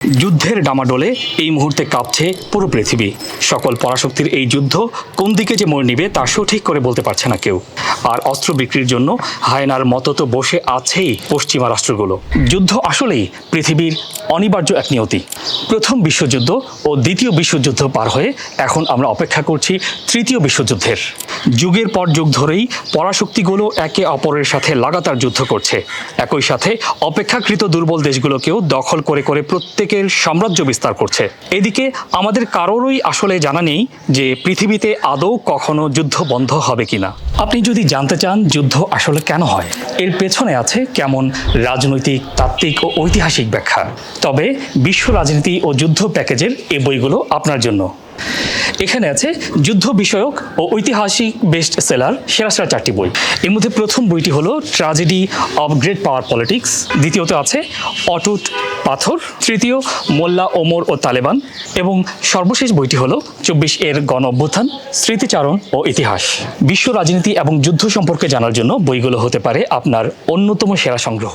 যুদ্ধের ডামাডোলে এই মুহূর্তে কাঁপছে পুরো পৃথিবী। সকল পরাশক্তির এই যুদ্ধ কোন দিকে যে মোড় নিবে তা সঠিক করে বলতে পারছে না কেউ। আর অস্ত্র বিক্রির জন্য হায়নার মতো তো বসে আছেই পশ্চিমা রাষ্ট্রগুলো। যুদ্ধ আসলেই পৃথিবীর অনিবার্য এক নিয়তি। প্রথম বিশ্বযুদ্ধ ও দ্বিতীয় বিশ্বযুদ্ধ পার হয়ে এখন আমরা অপেক্ষা করছি তৃতীয় বিশ্বযুদ্ধের। যুগের পর যুগ ধরেই পরাশক্তিগুলো একে অপরের সাথে লাগাতার যুদ্ধ করছে। একই সাথে অপেক্ষাকৃত দুর্বল দেশগুলোকেও দখল করে করে প্রত্যেকের সাম্রাজ্য বিস্তার করছে। এদিকে আমাদের কারোরই আসলে জানা নেই যে পৃথিবীতে আদৌ কখনো যুদ্ধ বন্ধ হবে কিনা। আপনি যদি জানতে চান যুদ্ধ আসলে কেন হয়, এর পেছনে আছে কেমন রাজনৈতিক, তাত্ত্বিক ও ঐতিহাসিক ব্যাখ্যা, তবে বিশ্ব রাজনীতি ও যুদ্ধ প্যাকেজের এই বইগুলো আপনার জন্য। এখানে আছে যুদ্ধ বিষয়ক ও ঐতিহাসিক বেস্ট সেলার সেরা সেরা 4টি বই। এর মধ্যে প্রথম বইটি হলো tragedy of great power politics, দ্বিতীয়ত আছে অটুট পাথর, তৃতীয় মোল্লা ওমর ও তালেবান, এবং সর্বশেষ বইটি হলো 24 এর গণ অভ্যুত্থান, স্মৃতিচারণ ও ইতিহাস। বিশ্ব রাজনীতি এবং যুদ্ধ সম্পর্কে জানার জন্য বইগুলো হতে পারে আপনার অন্যতম সেরা সংগ্রহ।